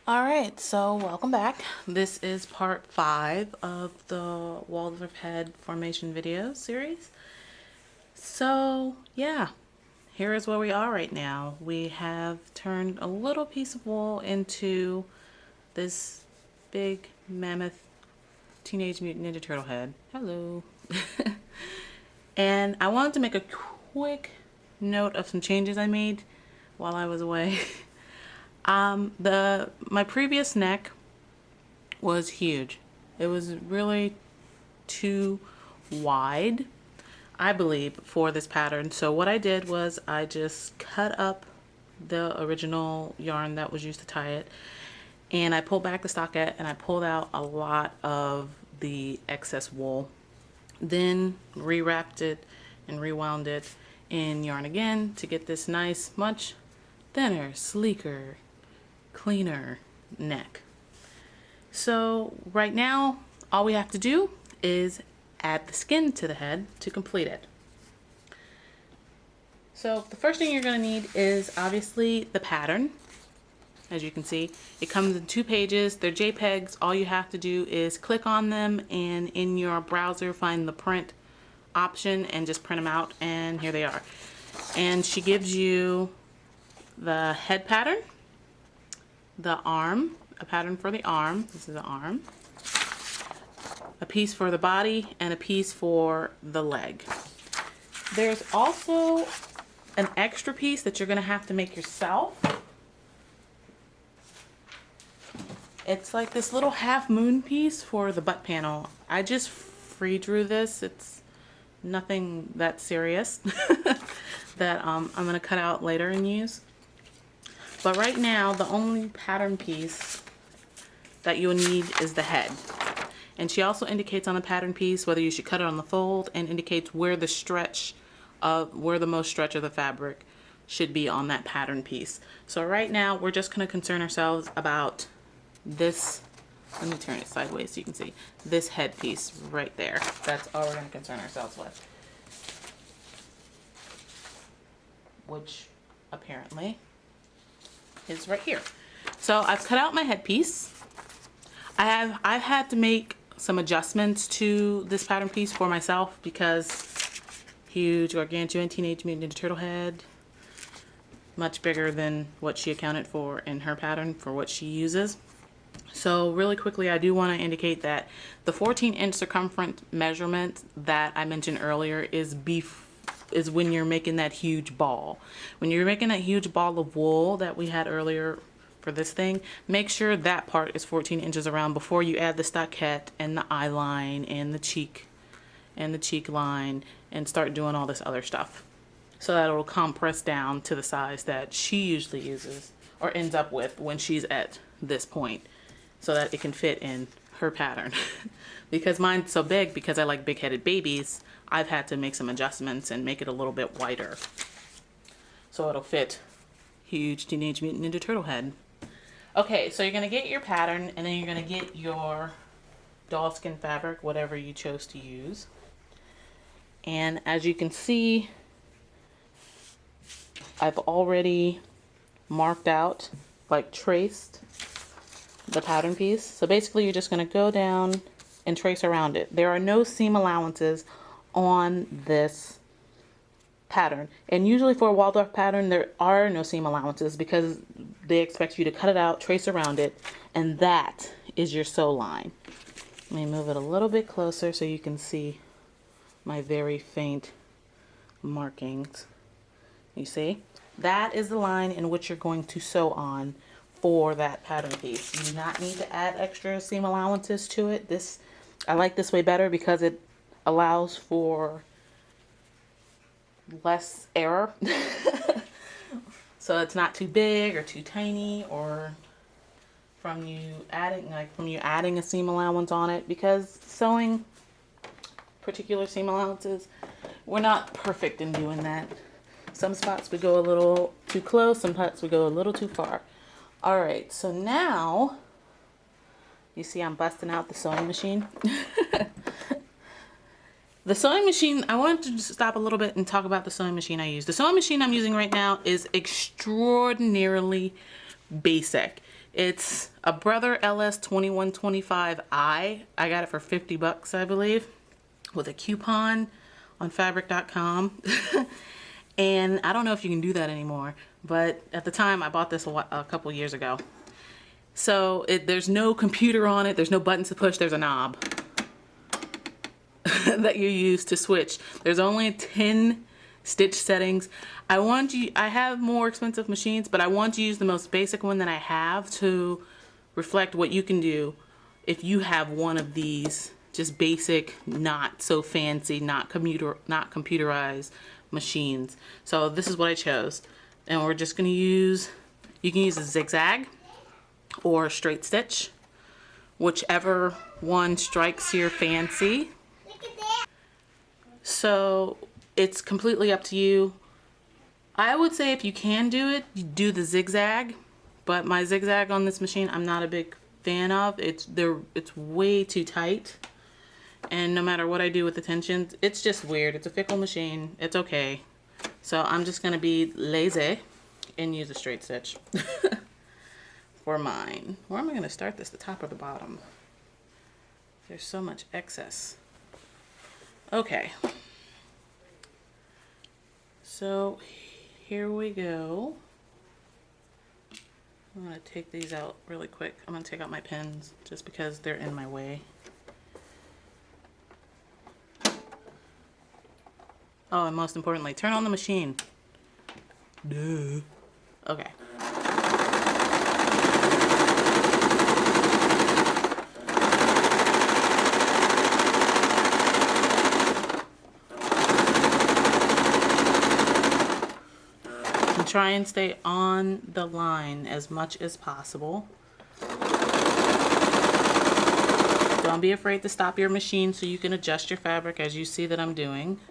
Alright, so welcome back. This is part 5 of the Waldorf head formation video series. So yeah, here is where we are right now. We have turned a little piece of wool into this big mammoth Teenage Mutant Ninja Turtle head. Hello. And I wanted to make a quick note of some changes I made while I was away. My previous neck was huge. It was really too wide, I believe, for this pattern. So what I did was I just cut up the original yarn that was used to tie it, and I pulled back the stockette and I pulled out a lot of the excess wool, then rewrapped it and rewound it in yarn again to get this nice, much thinner, sleeker, cleaner neck. So right now all we have to do is add the skin to the head to complete it. So the first thing you're going to need is obviously the pattern. As you can see, it comes in 2 pages. They're JPEGs. All you have to do is click on them and in your browser find the print option and just print them out, and here they are. And she gives you the head pattern, the arm, a pattern for the arm, this is the arm, a piece for the body, and a piece for the leg. There's also an extra piece that you're going to have to make yourself. It's like this little half moon piece for the butt panel. I just free drew this. It's nothing that serious that I'm going to cut out later and use. But right now, the only pattern piece that you'll need is the head. And she also indicates on the pattern piece whether you should cut it on the fold, and indicates where the most stretch of the fabric should be on that pattern piece. So right now, we're just going to concern ourselves about this. Let me turn it sideways so you can see this head piece right there. That's all we're going to concern ourselves with. Which apparently is right here. So I've cut out my headpiece. I've had to make some adjustments to this pattern piece for myself because huge gargantuan Teenage Mutant Ninja Turtle head, much bigger than what she accounted for in her pattern for what she uses. So really quickly, I do want to indicate that the 14-inch circumference measurement that I mentioned earlier is when you're making that huge ball. When you're making that huge ball of wool that we had earlier for this thing, make sure that part is 14 inches around before you add the stockette and the eye line and the cheek line and start doing all this other stuff. So that it'll compress down to the size that she usually uses or ends up with when she's at this point, so that it can fit in her pattern. Because mine's so big, because I like big-headed babies, I've had to make some adjustments and make it a little bit wider so it'll fit huge Teenage Mutant Ninja Turtle head. Okay, so you're going to get your pattern, and then you're going to get your doll skin fabric, whatever you chose to use. And as you can see, I've already marked out, like traced, the pattern piece. So basically you're just going to go down and trace around it. There are no seam allowances on this pattern, and usually for a Waldorf pattern there are no seam allowances because they expect you to cut it out, trace around it, and that is your sew line. Let me move it a little bit closer so you can see my very faint markings. You see? That is the line in which you're going to sew on for that pattern piece. You do not need to add extra seam allowances to it. I like this way better because it allows for less error. So it's not too big or too tiny, or from you adding a seam allowance on it, because sewing particular seam allowances, we're not perfect in doing that. Some spots we go a little too close, some spots we go a little too far. Alright, so now you see I'm busting out the sewing machine. The sewing machine, I wanted to stop a little bit and talk about the sewing machine I use. The sewing machine I'm using right now is extraordinarily basic. It's a Brother LS 2125i. I got it for 50 bucks, I believe, with a coupon on fabric.com. And I don't know if you can do that anymore, but at the time I bought this a couple years ago. So there's no computer on it, there's no buttons to push, there's a knob that you use to switch. There's only 10 stitch settings. I have more expensive machines, but I want to use the most basic one that I have to reflect what you can do if you have one of these just basic, not so fancy, not computerized machines. So this is what I chose. And we're just going to use, you can use a zigzag or a straight stitch, whichever one strikes your fancy. So it's completely up to you. I would say if you can do it, you do the zigzag, but my zigzag on this machine I'm not a big fan of. It's way too tight, and no matter what I do with the tensions, it's just weird. It's a fickle machine. It's okay. So I'm just gonna be lazy and use a straight stitch for mine. Where am I gonna start this? The top or the bottom? There's so much excess. Okay. So here we go. I'm going to take these out really quick. I'm going to take out my pins just because they're in my way. Oh, and most importantly, turn on the machine. Duh. Okay. Try and stay on the line as much as possible. Don't be afraid to stop your machine so you can adjust your fabric as you see that I'm doing.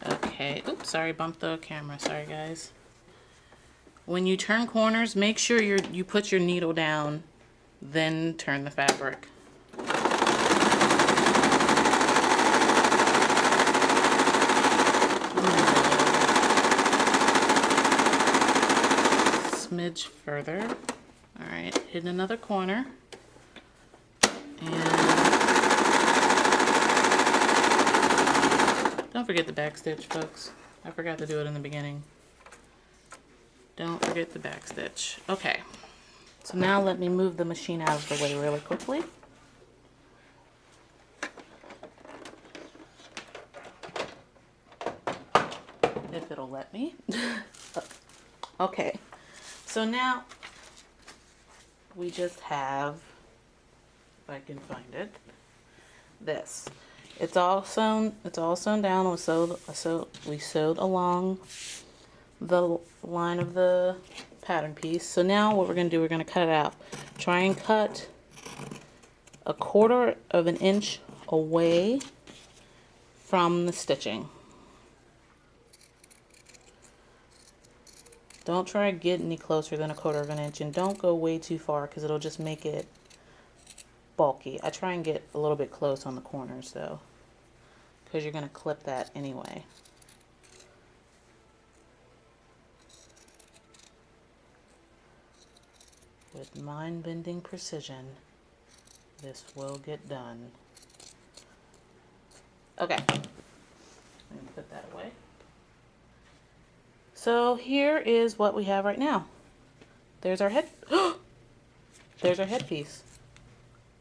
Okay, oops, sorry, bumped the camera, sorry guys. When you turn corners, make sure you put your needle down, then turn the fabric. Smidge further. All right, hit another corner, and don't forget the back stitch, folks. I forgot to do it in the beginning. Don't forget the back stitch. Okay, so now let me move the machine out of the way really quickly. If it'll let me. Okay. So now we just have, if I can find it, this. It's all sewn down. We sewed along the line of the pattern piece. So now what we're going to do, we're going to cut it out. Try and cut 1/4 of an inch away from the stitching. Don't try to get any closer than 1/4 of an inch, and don't go way too far because it'll just make it bulky. I try and get a little bit close on the corners though, because you're going to clip that anyway. With mind-bending precision, this will get done. Okay, let me put that away. So here is what we have right now. There's our head. There's our headpiece.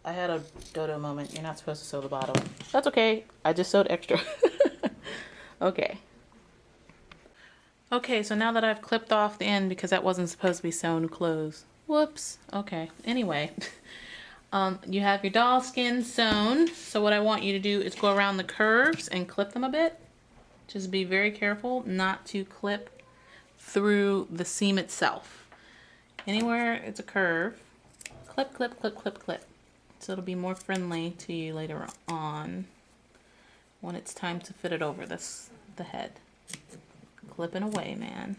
I had a dodo moment. You're not supposed to sew the bottom. That's okay. I just sewed extra. Okay. Okay, so now that I've clipped off the end because that wasn't supposed to be sewn closed. Whoops. Okay. Anyway, you have your doll skin sewn. So what I want you to do is go around the curves and clip them a bit. Just be very careful not to clip through the seam itself. Anywhere it's a curve, clip, clip, clip, clip, clip. So it'll be more friendly to you later on when it's time to fit it over the head. Clipping away, man.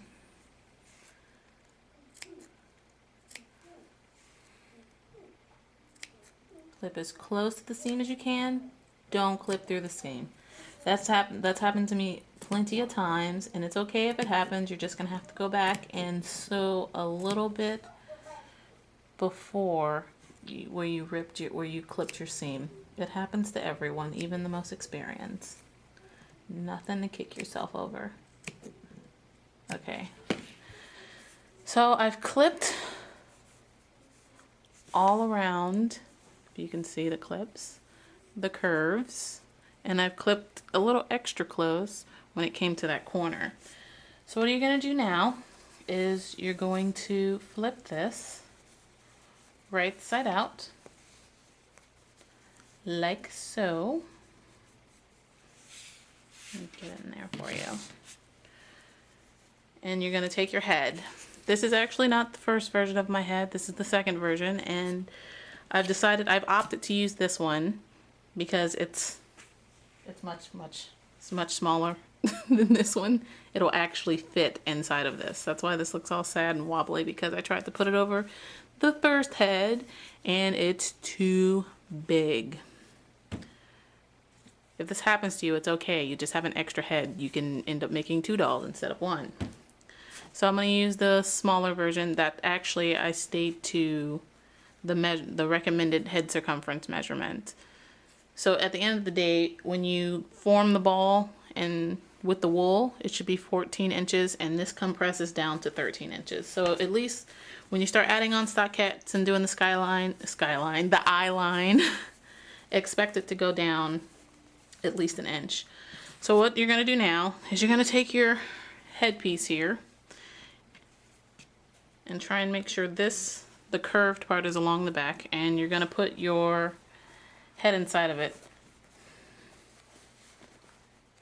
Clip as close to the seam as you can. Don't clip through the seam. That's happened to me plenty of times, and it's okay if it happens. You're just gonna have to go back and sew a little bit before where you clipped your seam. It happens to everyone, even the most experienced. Nothing to kick yourself over. Okay, so I've clipped all around. You can see the clips, the curves, and I've clipped a little extra close when it came to that corner. So what you're going to do now is you're going to flip this right side out like so. Let me get it in there for you. And you're going to take your head. This is actually not the first version of my head. This is the second version, and I've opted to use this one because it's much smaller than this one. It'll actually fit inside of this. That's why this looks all sad and wobbly, because I tried to put it over the first head and it's too big. If this happens to you, it's okay. You just have an extra head. You can end up making 2 dolls instead of 1. So I'm going to use the smaller version that actually I stayed to the recommended head circumference measurement. So at the end of the day, when you form the ball and with the wool, it should be 14 inches, and this compresses down to 13 inches. So at least when you start adding on stockettes and doing the eye line, expect it to go down at least an inch. So what you're going to do now is you're going to take your headpiece here and try and make sure the curved part is along the back, and you're going to put your head inside of it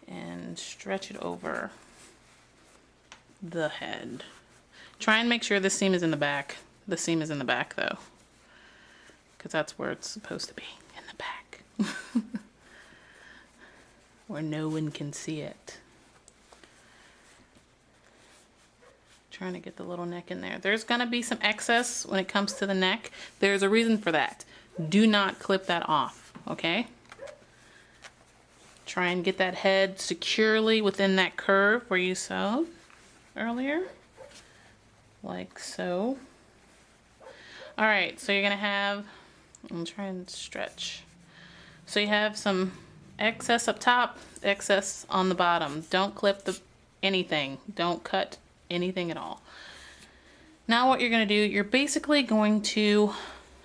and stretch it over the head. Try and make sure this seam is in the back. The seam is in the back though, because that's where it's supposed to be, in the back. Where no one can see it. Trying to get the little neck in there. There's gonna be some excess when it comes to the neck. There's a reason for that. Do not clip that off, okay? Try and get that head securely within that curve where you sewed earlier, like so. All right, so you're gonna have, I'm trying to stretch. So you have some excess up top, excess on the bottom. Don't clip anything. Don't cut anything at all. Now what you're going to do, you're basically going to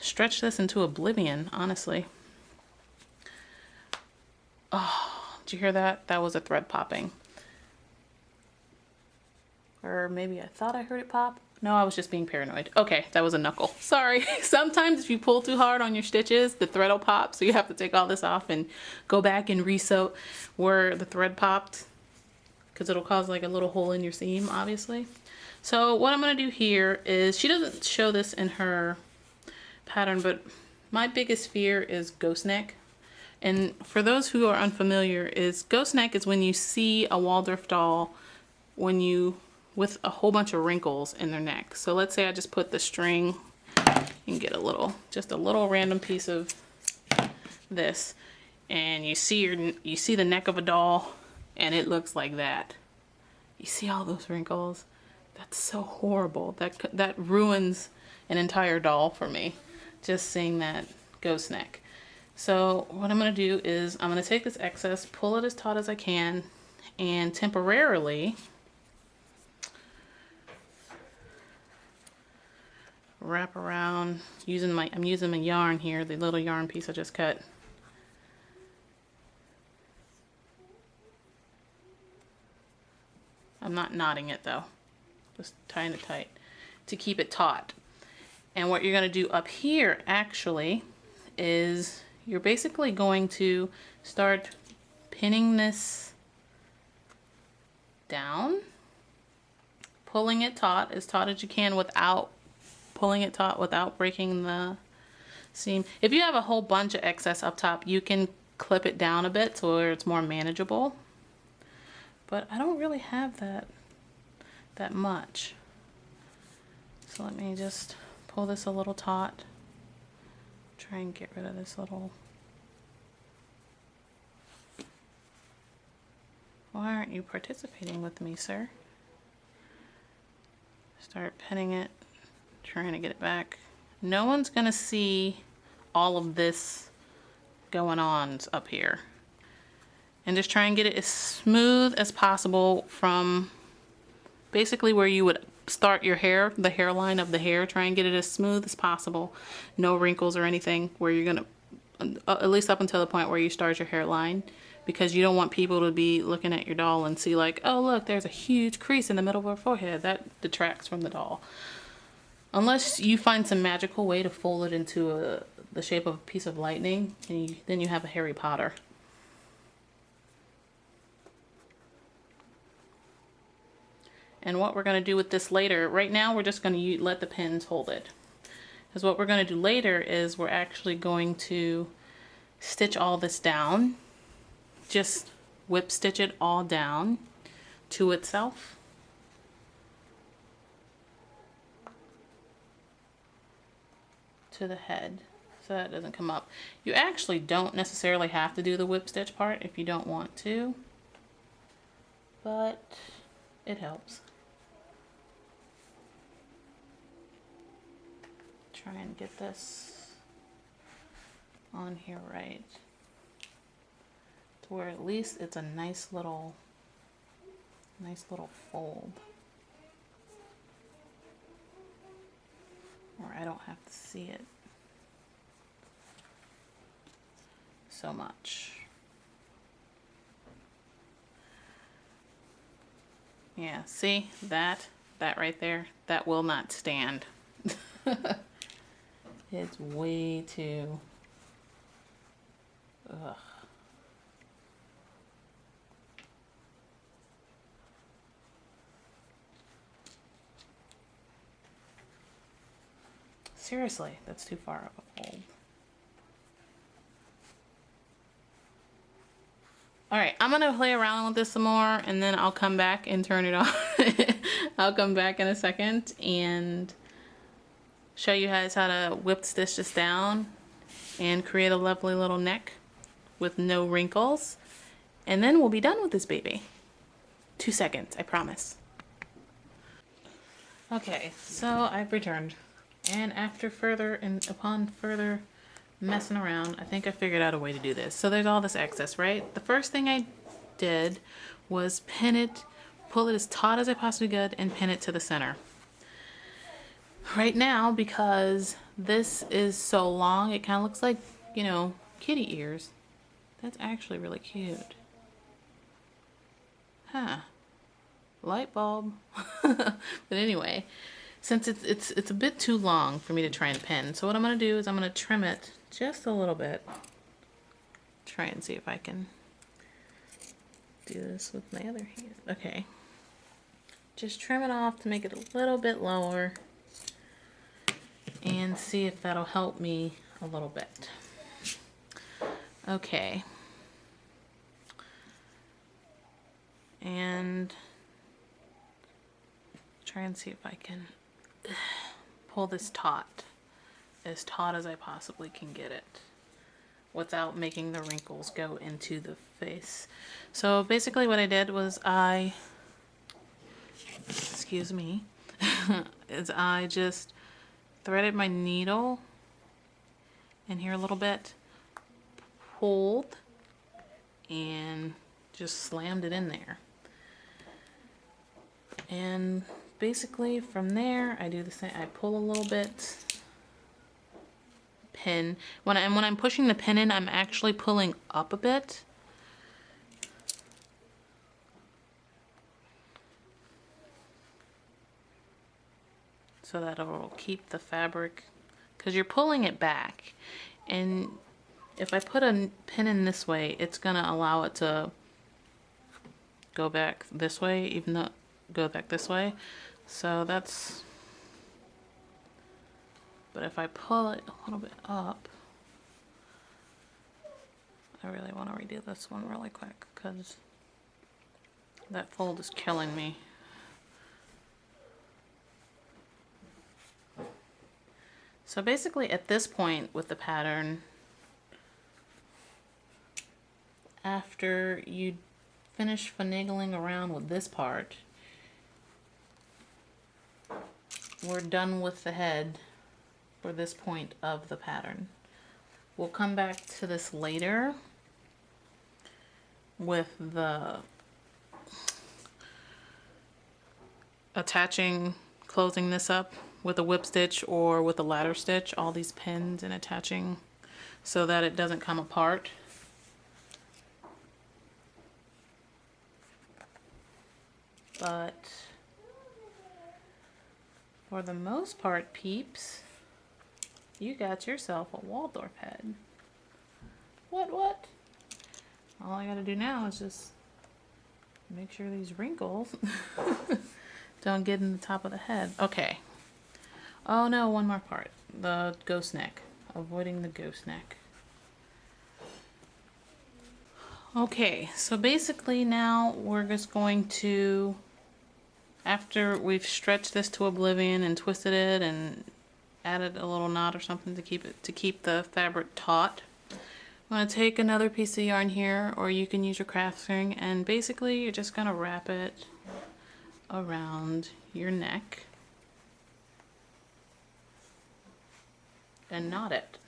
stretch this into oblivion, honestly. Oh, did you hear that? That was a thread popping. Or maybe I thought I heard it pop. No, I was just being paranoid. Okay, that was a knuckle. Sorry. Sometimes if you pull too hard on your stitches, the thread will pop, so you have to take all this off and go back and re-sew where the thread popped, because it'll cause like a little hole in your seam, obviously. So what I'm going to do here is, she doesn't show this in her pattern, but my biggest fear is ghost neck. And for those who are unfamiliar, ghost neck is when you see a Waldorf doll with a whole bunch of wrinkles in their neck. So let's say I just put the string and get just a little random piece of this, and you see the neck of a doll and it looks like that. You see all those wrinkles? That's so horrible. That ruins an entire doll for me, just seeing that ghost neck. So what I'm going to do is I'm going to take this excess, pull it as taut as I can, and temporarily wrap around I'm using my yarn here, the little yarn piece I just cut. I'm not knotting it though, just tying it tight to keep it taut. And what you're going to do up here actually is you're basically going to start pinning this down, pulling it taut as you can without pulling it taut, without breaking the seam. If you have a whole bunch of excess up top, you can clip it down a bit so it's more manageable. But I don't really have that much. So let me just pull this a little taut. Try and get rid of this little. Why aren't you participating with me, sir? Start pinning it, trying to get it back. No one's gonna see all of this going on up here. And just try and get it as smooth as possible from basically where you would start your hair, the hairline of the hair. Try and get it as smooth as possible. No wrinkles or anything where you're gonna, at least up until the point where you start your hairline, because you don't want people to be looking at your doll and see like, oh look, there's a huge crease in the middle of her forehead. That detracts from the doll. Unless you find some magical way to fold it into the shape of a piece of lightning, and then you have a Harry Potter. And what we're going to do with this later, right now we're just going to let the pins hold it. Because what we're going to do later is we're actually going to stitch all this down. Just whip stitch it all down to itself. To the head, so that it doesn't come up. You actually don't necessarily have to do the whip stitch part if you don't want to, but it helps. Try and get this on here right, to where at least it's a nice little fold, or I don't have to see it so much. Yeah, see that right there? That will not stand. It's way too, ugh. Seriously, that's too far of a fold. All right, I'm gonna play around with this some more and then I'll come back and turn it on. I'll come back in a second and show you guys how to whip stitch this down and create a lovely little neck with no wrinkles. And then we'll be done with this baby. 2 seconds, I promise. Okay, so I've returned. And upon further messing around, I think I figured out a way to do this. So there's all this excess, right? The first thing I did was pin it, pull it as taut as I possibly could, and pin it to the center. Right now, because this is so long, it kind of looks like, you know, kitty ears. That's actually really cute. Huh. Light bulb. But anyway, since it's a bit too long for me to try and pin, so what I'm going to do is I'm going to trim it just a little bit. Try and see if I can do this with my other hand. Okay. Just trim it off to make it a little bit lower and see if that'll help me a little bit. Okay. And try and see if I can pull this taut, as taut as I possibly can get it, without making the wrinkles go into the face. So basically what I did was excuse me, is I just threaded my needle in here a little bit, pulled, and just slammed it in there. And basically from there I do the same. I pull a little bit, pin. When I'm pushing the pin in, I'm actually pulling up a bit. So that it'll keep the fabric, because you're pulling it back, and if I put a pin in this way, it's gonna allow it to go back this way, even though go back this way. So that's, but if I pull it a little bit up, I really want to redo this one really quick because that fold is killing me. So basically at this point with the pattern, after you finish finagling around with this part, we're done with the head for this point of the pattern. We'll come back to this later with the attaching, closing this up with a whip stitch or with a ladder stitch, all these pins, and attaching so that it doesn't come apart. But for the most part, peeps, you got yourself a Waldorf head. What? All I gotta do now is just make sure these wrinkles don't get in the top of the head. Okay. Oh no, one more part. The ghost neck. Avoiding the ghost neck. Okay, so basically now we're just going to, after we've stretched this to oblivion and twisted it and added a little knot or something to keep the fabric taut, I'm going to take another piece of yarn here, or you can use your craft string, and basically you're just going to wrap it around your neck and knot it.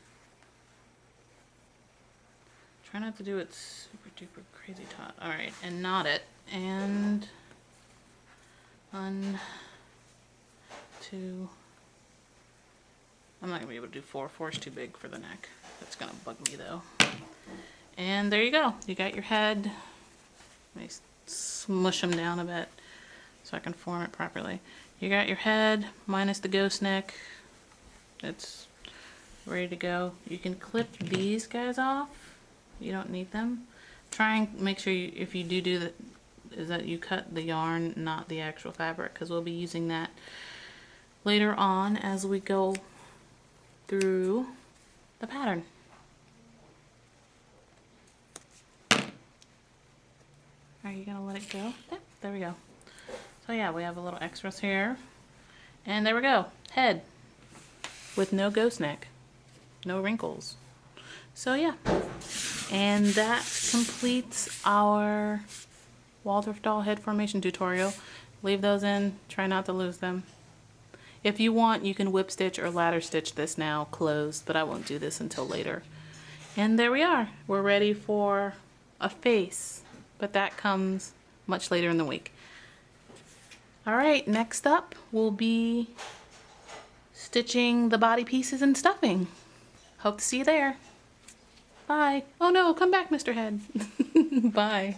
Try not to do it super duper crazy taut. Alright, and knot it, and 1, 2, I'm not going to be able to do 4. 4 is too big for the neck. That's going to bug me though. And there you go. You got your head. Let me smush them down a bit so I can form it properly. You got your head minus the ghost neck. It's ready to go. You can clip these guys off. You don't need them. Try and make sure you, if you do that, is that you cut the yarn, not the actual fabric, because we'll be using that later on as we go through the pattern. Are you gonna let it go? Yep, there we go. So yeah, we have a little extras here. And there we go. Head with no ghost neck. No wrinkles. So yeah. And that completes our Waldorf doll head formation tutorial. Leave those in. Try not to lose them. If you want, you can whip stitch or ladder stitch this now closed, but I won't do this until later. And there we are. We're ready for a face, but that comes much later in the week. All right, next up will be stitching the body pieces and stuffing. Hope to see you there. Bye. Oh no, come back, Mr. Head. Bye.